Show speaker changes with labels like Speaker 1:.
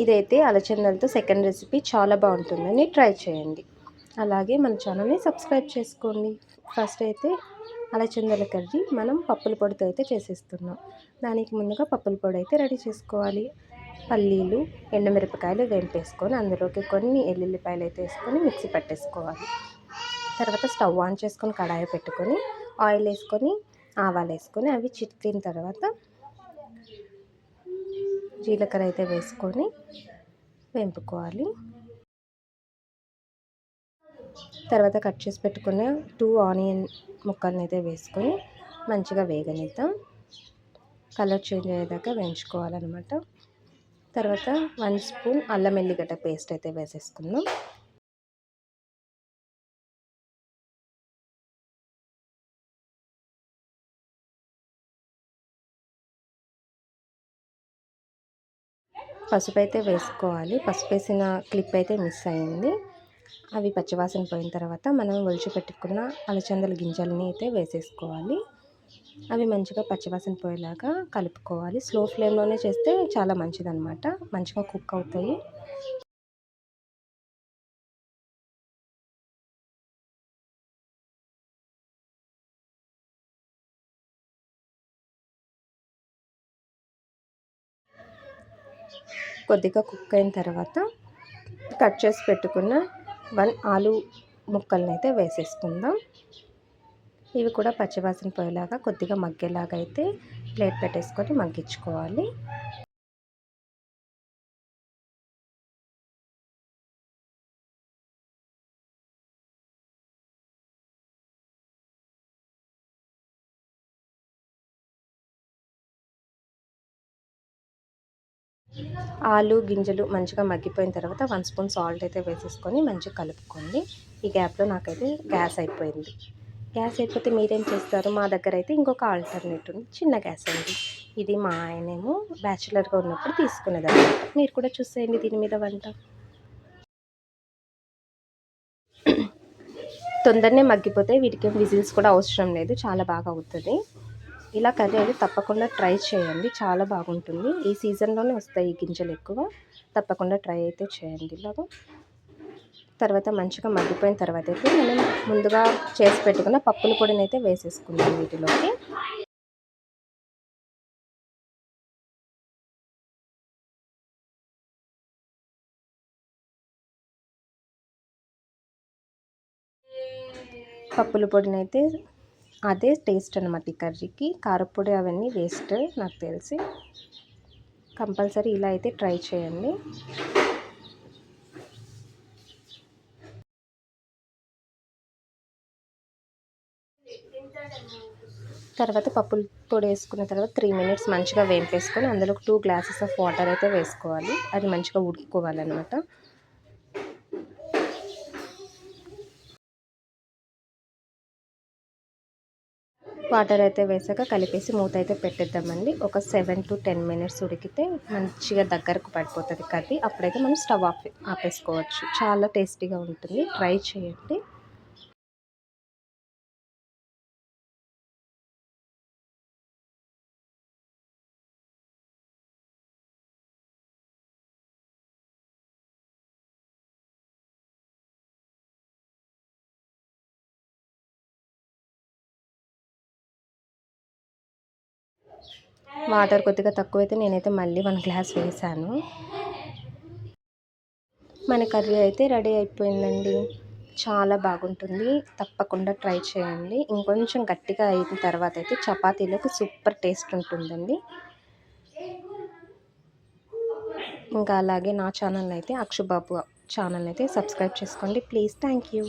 Speaker 1: ఇదైతే అలచందలతో second recipe చాలా బాగుంటుందని ట్రై చేయండి. అలాగే మన ఛానల్ని సబ్స్క్రైబ్ చేసుకోండి. ఫస్ట్ అయితే అలచందల కర్రీ మనం పప్పుల పొడితో అయితే చేసేస్తున్నాం. దానికి ముందుగా పప్పుల పొడి అయితే రెడీ చేసుకోవాలి. పల్లీలు, ఎండుమిరపకాయలు వేంపేసుకొని అందులోకి కొన్ని ఎల్లుల్లిపాయలు అయితే వేసుకొని మిక్సీ పట్టేసుకోవాలి. తర్వాత స్టవ్ ఆన్ చేసుకొని కడాయి పెట్టుకొని ఆయిల్ వేసుకొని ఆవాలు వేసుకొని అవి చిట్లిన తర్వాత జీలకర్ర అయితే వేసుకొని వేంపుకోవాలి. తర్వాత కట్ చేసి పెట్టుకున్న 2 ఆనియన్ ముక్కల్ని అయితే వేసుకొని మంచిగా వేగనిద్దాం. కలర్ చేంజ్ అయ్యేదాకా వేయించుకోవాలన్నమాట. తర్వాత 1 స్పూన్ అల్లం ఎల్లిగడ్డ పేస్ట్ అయితే వేసేసుకుందాం. పసుపు అయితే వేసుకోవాలి. పసుపు వేసిన క్లిప్ అయితే మిస్ అయింది. అవి పచ్చివాసన పోయిన తర్వాత మనం ఒలిచిపెట్టుకున్న అలచందల గింజలని అయితే వేసేసుకోవాలి. అవి మంచిగా పచ్చివాసన పోయేలాగా కలుపుకోవాలి. స్లో ఫ్లేమ్లోనే చేస్తే చాలా మంచిదన్నమాట. మంచిగా కుక్ అవుతాయి. కొద్దిగా కుక్ అయిన తర్వాత కట్ చేసి పెట్టుకున్న 1 ఆలు ముక్కల్ని అయితే వేసేసుకుందాం. ఇవి కూడా పచ్చివాసన పోయేలాగా కొద్దిగా మగ్గేలాగా అయితే ప్లేట్ పెట్టేసుకొని మగ్గించుకోవాలి. ఆలు గింజలు మంచిగా మగ్గిపోయిన తర్వాత 1 స్పూన్ సాల్ట్ అయితే వేసేసుకొని మంచిగా కలుపుకోండి. ఈ గ్యాప్లో నాకైతే గ్యాస్ అయిపోయింది. గ్యాస్ అయిపోతే మీరేం చేస్తారు? మా దగ్గర అయితే ఇంకొక ఆల్టర్నేట్ ఉంది. చిన్న గ్యాస్ అండి. ఇది మా ఆయనేమో బ్యాచులర్గా ఉన్నప్పుడు తీసుకునేదన్నమాట. మీరు కూడా చూసేయండి దీని మీద వంట. తొందరనే మగ్గిపోతే వీటికి విజిల్స్ కూడా అవసరం లేదు. చాలా బాగా అవుతుంది. ఇలా కర్రీ అయితే తప్పకుండా ట్రై చేయండి. చాలా బాగుంటుంది. ఈ సీజన్లోనే వస్తాయి ఈ గింజలు ఎక్కువ. తప్పకుండా ట్రై అయితే చేయండి ఇలాగా. తర్వాత మంచిగా మగ్గిపోయిన తర్వాత అయితే మనం ముందుగా చేసి పెట్టుకున్న పప్పుల పొడిని అయితే వేసేసుకుందాం వీటిలోకి. పప్పుల పొడిని అయితే అదే టేస్ట్ అనమాట ఈ కర్రీకి. కారపొడి అవన్నీ వేస్ట్ నాకు తెలిసి. కంపల్సరీ ఇలా అయితే ట్రై చేయండి. తర్వాత పప్పుల పొడి వేసుకున్న తర్వాత 3 మినిట్స్ మంచిగా వేంపేసుకొని అందులో 2 గ్లాసెస్ ఆఫ్ వాటర్ అయితే వేసుకోవాలి. అది మంచిగా ఉడుకుకోవాలన్నమాట. వాటర్ అయితే వేసాక కలిపేసి మూత అయితే పెట్టేద్దామండి. ఒక 7 to 10 మినిట్స్ ఉడికితే మంచిగా దగ్గరకు పడిపోతుంది కర్రీ. అప్పుడైతే మనం స్టవ్ ఆపేసుకోవచ్చు. చాలా టేస్టీగా ఉంటుంది. ట్రై చేయండి. వాటర్ కొద్దిగా తక్కువైతే నేనైతే మళ్ళీ 1 గ్లాస్ వేసాను. మన కర్రీ అయితే రెడీ అయిపోయిందండి. చాలా బాగుంటుంది. తప్పకుండా ట్రై చేయండి. ఇంకొంచెం గట్టిగా అయిన తర్వాత అయితే చపాతీలోకి సూపర్ టేస్ట్ ఉంటుందండి. ఇంకా అలాగే నా ఛానల్ అయితే అక్షుబాబు ఛానల్ అయితే సబ్స్క్రైబ్ చేసుకోండి ప్లీజ్. Thank you.